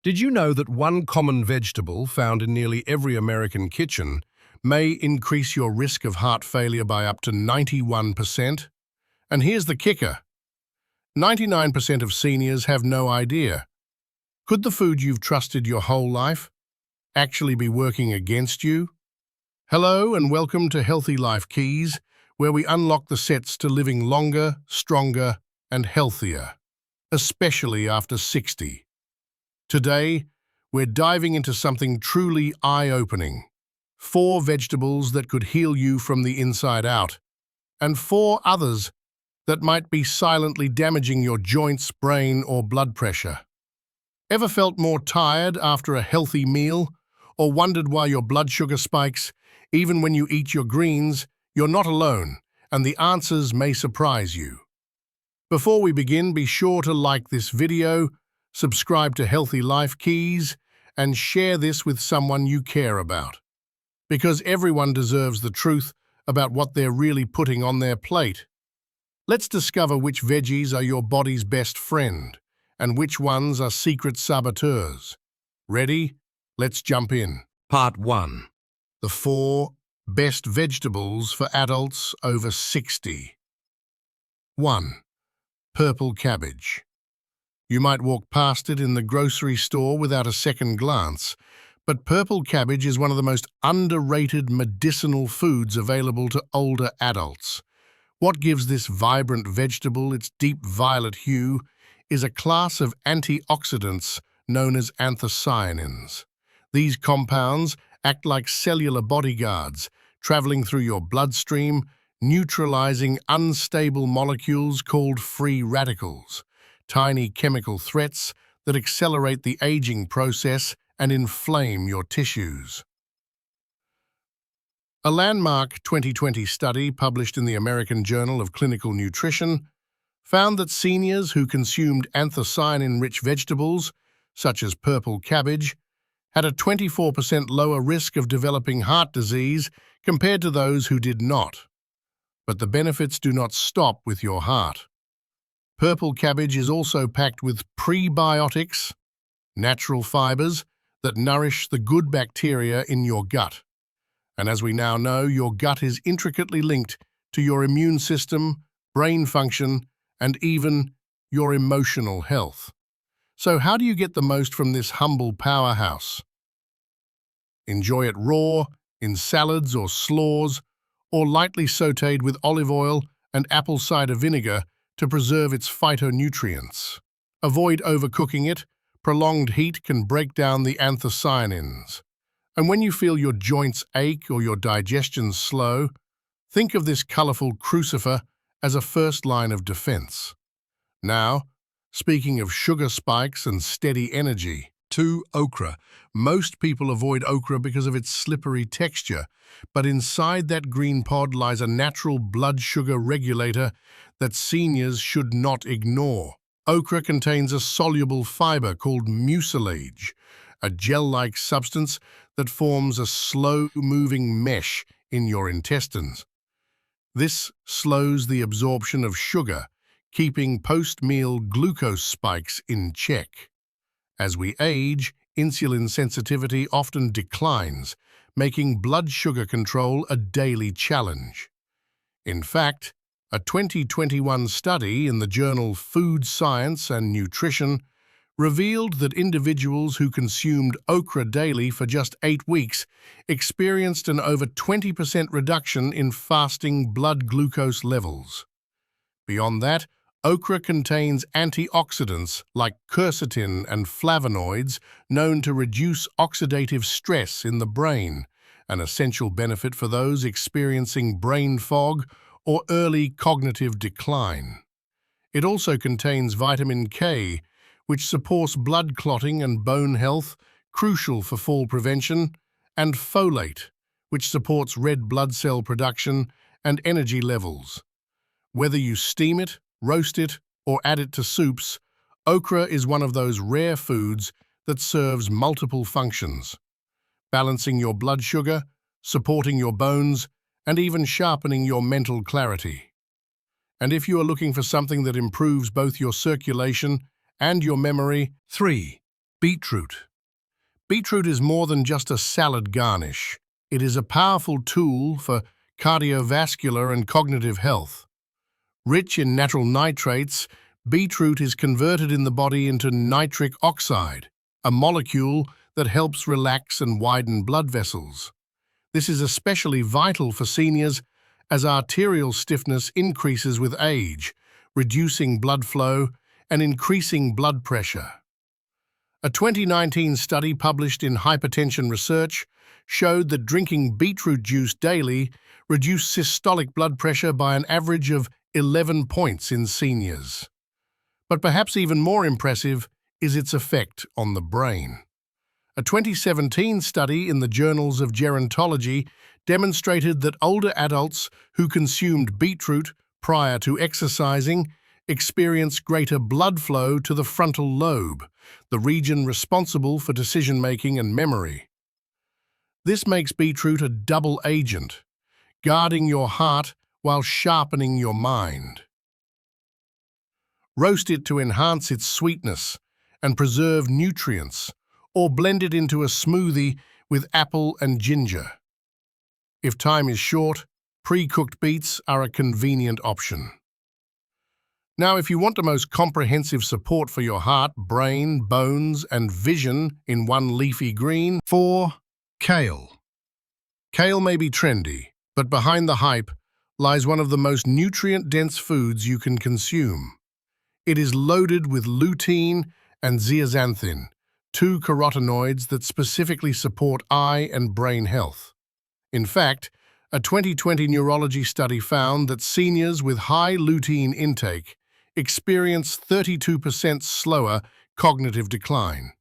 Did you know that one common vegetable found in nearly every American kitchen may increase your risk of heart failure by up to 91%? And here's the kicker. 99% of seniors have no idea. Could the food you've trusted your whole life actually be working against you? Hello and welcome to Healthy Life Keys, where we unlock the sets to living longer, stronger, and healthier, especially after 60. Today, we're diving into something truly eye-opening. 4 vegetables that could heal you from the inside out, and 4 others that might be silently damaging your joints, brain, or blood pressure. Ever felt more tired after a healthy meal, or wondered why your blood sugar spikes? Even when you eat your greens, you're not alone, and the answers may surprise you. Before we begin, be sure to like this video, subscribe to Healthy Life Keys, and share this with someone you care about. Because everyone deserves the truth about what they're really putting on their plate. Let's discover which veggies are your body's best friend, and which ones are secret saboteurs. Ready? Let's jump in. Part 1. The 4 best vegetables for adults over 60. 1. Purple cabbage. You might walk past it in the grocery store without a second glance, but purple cabbage is one of the most underrated medicinal foods available to older adults. What gives this vibrant vegetable its deep violet hue is a class of antioxidants known as anthocyanins. These compounds act like cellular bodyguards, traveling through your bloodstream, neutralizing unstable molecules called free radicals, tiny chemical threats that accelerate the aging process and inflame your tissues. A landmark 2020 study published in the American Journal of Clinical Nutrition found that seniors who consumed anthocyanin-rich vegetables, such as purple cabbage, had a 24% lower risk of developing heart disease compared to those who did not. But the benefits do not stop with your heart. Purple cabbage is also packed with prebiotics, natural fibers that nourish the good bacteria in your gut. And as we now know, your gut is intricately linked to your immune system, brain function, and even your emotional health. So how do you get the most from this humble powerhouse? Enjoy it raw, in salads or slaws, or lightly sautéed with olive oil and apple cider vinegar to preserve its phytonutrients. Avoid overcooking it. Prolonged heat can break down the anthocyanins. And when you feel your joints ache or your digestion slow, think of this colorful crucifer as a first line of defense. Now, speaking of sugar spikes and steady energy, 2. Okra. Most people avoid okra because of its slippery texture, but inside that green pod lies a natural blood sugar regulator that seniors should not ignore. Okra contains a soluble fiber called mucilage, a gel-like substance that forms a slow-moving mesh in your intestines. This slows the absorption of sugar, keeping post-meal glucose spikes in check. As we age, insulin sensitivity often declines, making blood sugar control a daily challenge. In fact, a 2021 study in the journal Food Science and Nutrition revealed that individuals who consumed okra daily for just 8 weeks experienced an over 20% reduction in fasting blood glucose levels. Beyond that, okra contains antioxidants like quercetin and flavonoids known to reduce oxidative stress in the brain, an essential benefit for those experiencing brain fog or early cognitive decline. It also contains vitamin K, which supports blood clotting and bone health, crucial for fall prevention, and folate, which supports red blood cell production and energy levels. Whether you steam it, roast it, or add it to soups, okra is one of those rare foods that serves multiple functions, balancing your blood sugar, supporting your bones, and even sharpening your mental clarity. And if you are looking for something that improves both your circulation and your memory, 3. Beetroot. Beetroot is more than just a salad garnish. It is a powerful tool for cardiovascular and cognitive health. Rich in natural nitrates, beetroot is converted in the body into nitric oxide, a molecule that helps relax and widen blood vessels. This is especially vital for seniors as arterial stiffness increases with age, reducing blood flow and increasing blood pressure. A 2019 study published in Hypertension Research showed that drinking beetroot juice daily reduced systolic blood pressure by an average of 11 points in seniors. But perhaps even more impressive is its effect on the brain. A 2017 study in the Journals of Gerontology demonstrated that older adults who consumed beetroot prior to exercising experienced greater blood flow to the frontal lobe, the region responsible for decision-making and memory. This makes beetroot a double agent, guarding your heart while sharpening your mind. Roast it to enhance its sweetness and preserve nutrients, or blend it into a smoothie with apple and ginger. If time is short, pre-cooked beets are a convenient option. Now, if you want the most comprehensive support for your heart, brain, bones, and vision in one leafy green, 4. Kale. Kale may be trendy, but behind the hype lies one of the most nutrient-dense foods you can consume. It is loaded with lutein and zeaxanthin, two carotenoids that specifically support eye and brain health. In fact, a 2020 neurology study found that seniors with high lutein intake experience 32% slower cognitive decline.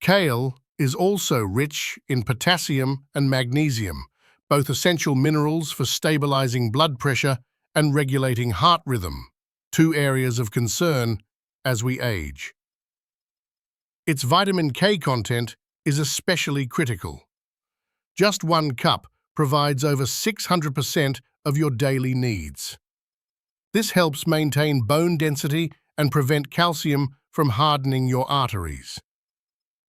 Kale is also rich in potassium and magnesium, both essential minerals for stabilizing blood pressure and regulating heart rhythm, two areas of concern as we age. Its vitamin K content is especially critical. Just 1 cup provides over 600% of your daily needs. This helps maintain bone density and prevent calcium from hardening your arteries.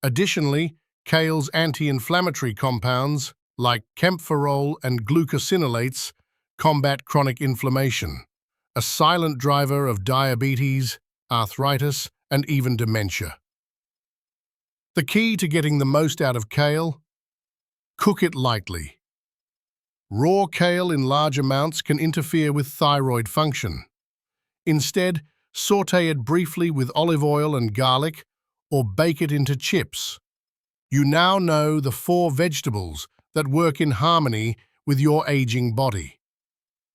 Additionally, kale's anti-inflammatory compounds, like kaempferol and glucosinolates, combat chronic inflammation, a silent driver of diabetes, arthritis, and even dementia. The key to getting the most out of kale? Cook it lightly. Raw kale in large amounts can interfere with thyroid function. Instead, sauté it briefly with olive oil and garlic, or bake it into chips. You now know the 4 vegetables that work in harmony with your aging body.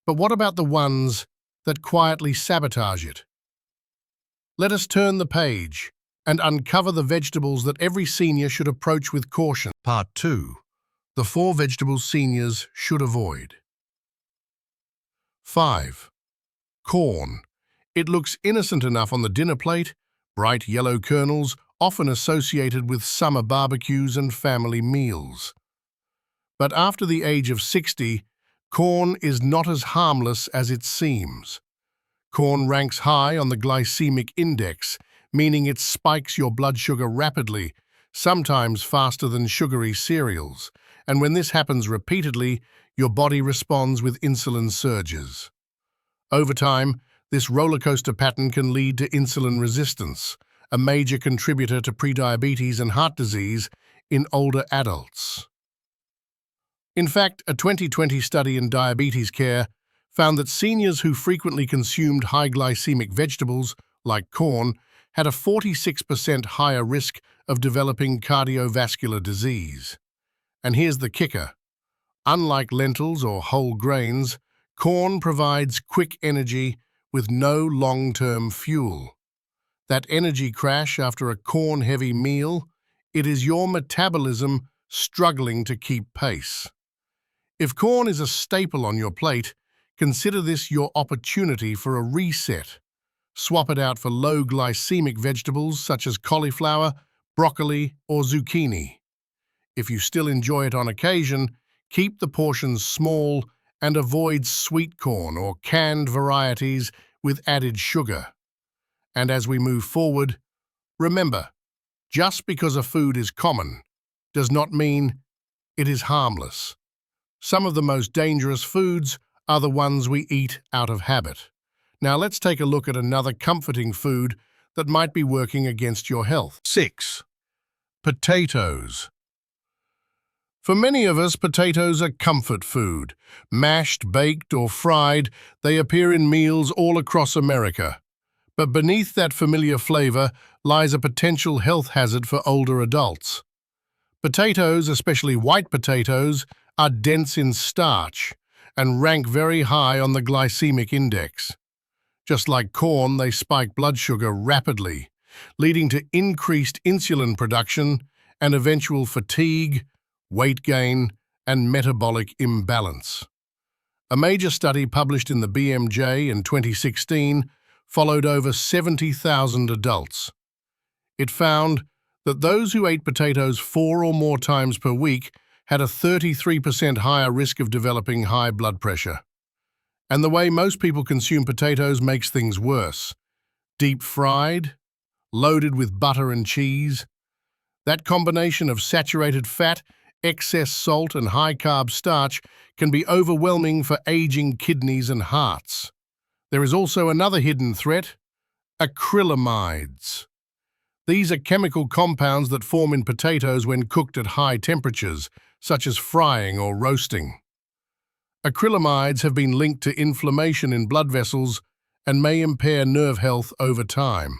But what about the ones that quietly sabotage it? Let us turn the page and uncover the vegetables that every senior should approach with caution. Part 2. The 4 vegetables seniors should avoid. 5. Corn. It looks innocent enough on the dinner plate, bright yellow kernels often associated with summer barbecues and family meals. But after the age of 60, corn is not as harmless as it seems. Corn ranks high on the glycemic index, meaning it spikes your blood sugar rapidly, sometimes faster than sugary cereals. And when this happens repeatedly, your body responds with insulin surges. Over time, this rollercoaster pattern can lead to insulin resistance, a major contributor to prediabetes and heart disease in older adults. In fact, a 2020 study in diabetes care found that seniors who frequently consumed high glycemic vegetables, like corn, had a 46% higher risk of developing cardiovascular disease. And here's the kicker. Unlike lentils or whole grains, corn provides quick energy with no long-term fuel. That energy crash after a corn-heavy meal, it is your metabolism struggling to keep pace. If corn is a staple on your plate, consider this your opportunity for a reset. Swap it out for low glycemic vegetables such as cauliflower, broccoli, or zucchini. If you still enjoy it on occasion, keep the portions small and avoid sweet corn or canned varieties with added sugar. And as we move forward, remember, Just because a food is common does not mean it is harmless. Some of the most dangerous foods are the ones we eat out of habit. Now let's take a look at another comforting food that might be working against your health. 6. Potatoes. For many of us, potatoes are comfort food. Mashed, baked, or fried, they appear in meals all across America. But beneath that familiar flavor lies a potential health hazard for older adults. Potatoes, especially white potatoes, are dense in starch and rank very high on the glycemic index. Just like corn, they spike blood sugar rapidly, leading to increased insulin production and eventual fatigue, weight gain, and metabolic imbalance. A major study published in the BMJ in 2016 followed over 70,000 adults. It found that those who ate potatoes 4 or more times per week had a 33% higher risk of developing high blood pressure. And the way most people consume potatoes makes things worse. Deep fried, loaded with butter and cheese. That combination of saturated fat, excess salt, and high-carb starch can be overwhelming for aging kidneys and hearts. There is also another hidden threat: acrylamides. These are chemical compounds that form in potatoes when cooked at high temperatures, such as frying or roasting. Acrylamides have been linked to inflammation in blood vessels and may impair nerve health over time.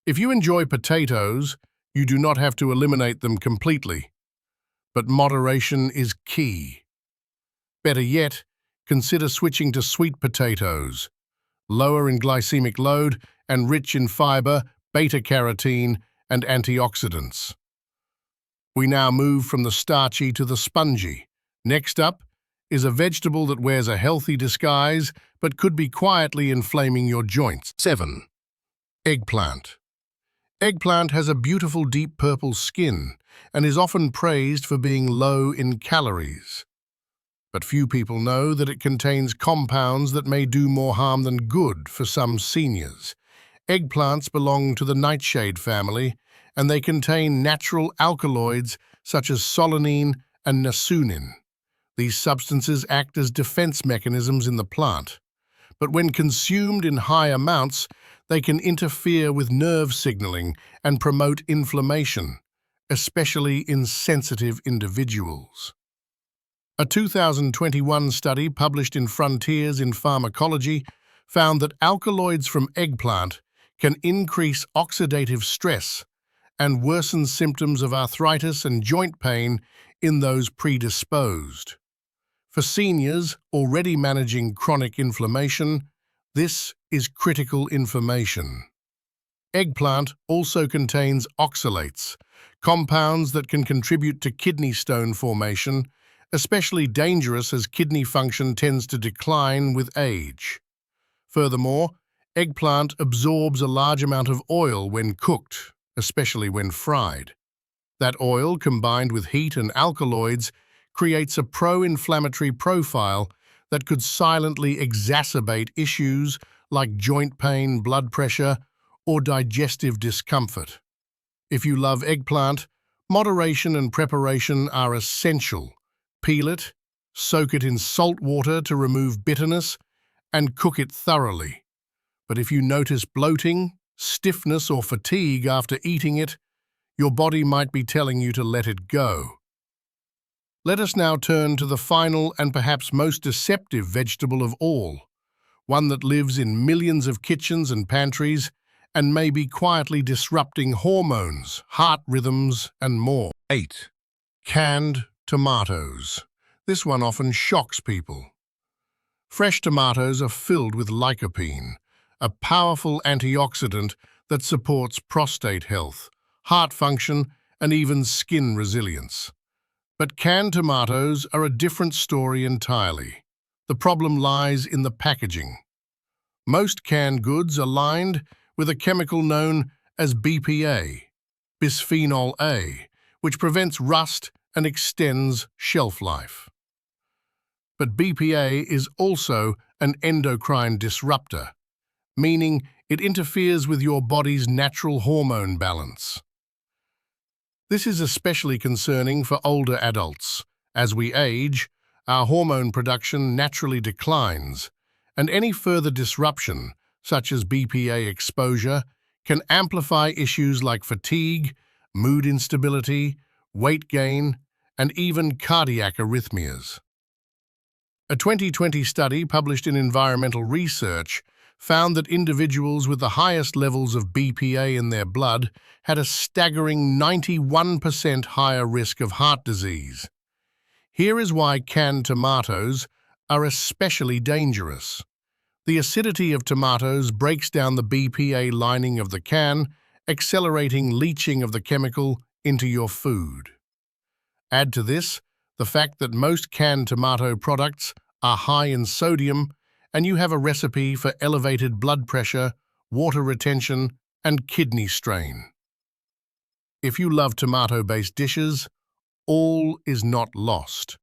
If you enjoy potatoes, you do not have to eliminate them completely, but moderation is key. Better yet, consider switching to sweet potatoes, lower in glycemic load and rich in fiber, beta-carotene, and antioxidants. We now move from the starchy to the spongy. Next up is a vegetable that wears a healthy disguise but could be quietly inflaming your joints. 7. Eggplant. Eggplant has a beautiful deep purple skin and is often praised for being low in calories. But few people know that it contains compounds that may do more harm than good for some seniors. Eggplants belong to the nightshade family, and they contain natural alkaloids such as solanine and niacin. These substances act as defense mechanisms in the plant, but when consumed in high amounts, they can interfere with nerve signaling and promote inflammation, especially in sensitive individuals. A 2021 study published in Frontiers in Pharmacology found that alkaloids from eggplant can increase oxidative stress and worsen symptoms of arthritis and joint pain in those predisposed. For seniors already managing chronic inflammation, this is critical information. Eggplant also contains oxalates, compounds that can contribute to kidney stone formation, especially dangerous as kidney function tends to decline with age. Furthermore, eggplant absorbs a large amount of oil when cooked, especially when fried. That oil, combined with heat and alkaloids, creates a pro-inflammatory profile that could silently exacerbate issues like joint pain, blood pressure, or digestive discomfort. If you love eggplant, moderation and preparation are essential. Peel it, soak it in salt water to remove bitterness, and cook it thoroughly. But if you notice bloating, stiffness, or fatigue after eating it, your body might be telling you to let it go. Let us now turn to the final and perhaps most deceptive vegetable of all, one that lives in millions of kitchens and pantries and may be quietly disrupting hormones, heart rhythms, and more. 8. Canned tomatoes. This one often shocks people. Fresh tomatoes are filled with lycopene, a powerful antioxidant that supports prostate health, heart function, and even skin resilience. But canned tomatoes are a different story entirely. The problem lies in the packaging. Most canned goods are lined with a chemical known as BPA, bisphenol A, which prevents rust and extends shelf life. But BPA is also an endocrine disruptor, meaning it interferes with your body's natural hormone balance. This is especially concerning for older adults. As we age, our hormone production naturally declines, and any further disruption, such as BPA exposure, can amplify issues like fatigue, mood instability, weight gain, and even cardiac arrhythmias. A 2020 study published in Environmental Research found that individuals with the highest levels of BPA in their blood had a staggering 91% higher risk of heart disease. Here is why canned tomatoes are especially dangerous. The acidity of tomatoes breaks down the BPA lining of the can, accelerating leaching of the chemical into your food. Add to this the fact that most canned tomato products are high in sodium, and you have a recipe for elevated blood pressure, water retention, and kidney strain. If you love tomato-based dishes, all is not lost.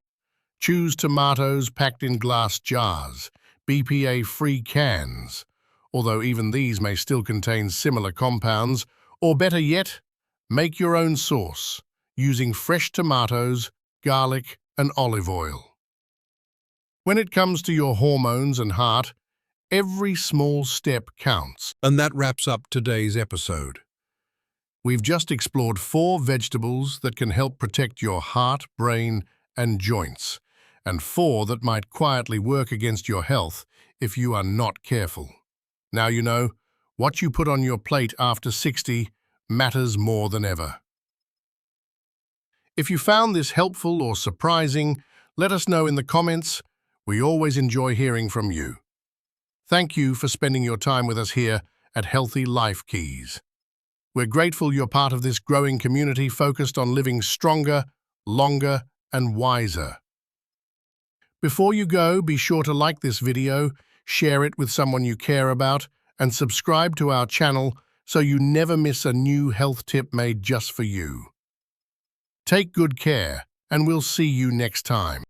Choose tomatoes packed in glass jars, BPA-free cans, although even these may still contain similar compounds, or better yet, make your own sauce using fresh tomatoes, garlic, and olive oil. When it comes to your hormones and heart, every small step counts. And that wraps up today's episode. We've just explored 4 vegetables that can help protect your heart, brain, and joints, and 4 that might quietly work against your health if you are not careful. Now you know, what you put on your plate after 60 matters more than ever. If you found this helpful or surprising, let us know in the comments. We always enjoy hearing from you. Thank you for spending your time with us here at Healthy Life Keys. We're grateful you're part of this growing community focused on living stronger, longer, and wiser. Before you go, be sure to like this video, share it with someone you care about, and subscribe to our channel so you never miss a new health tip made just for you. Take good care, and we'll see you next time.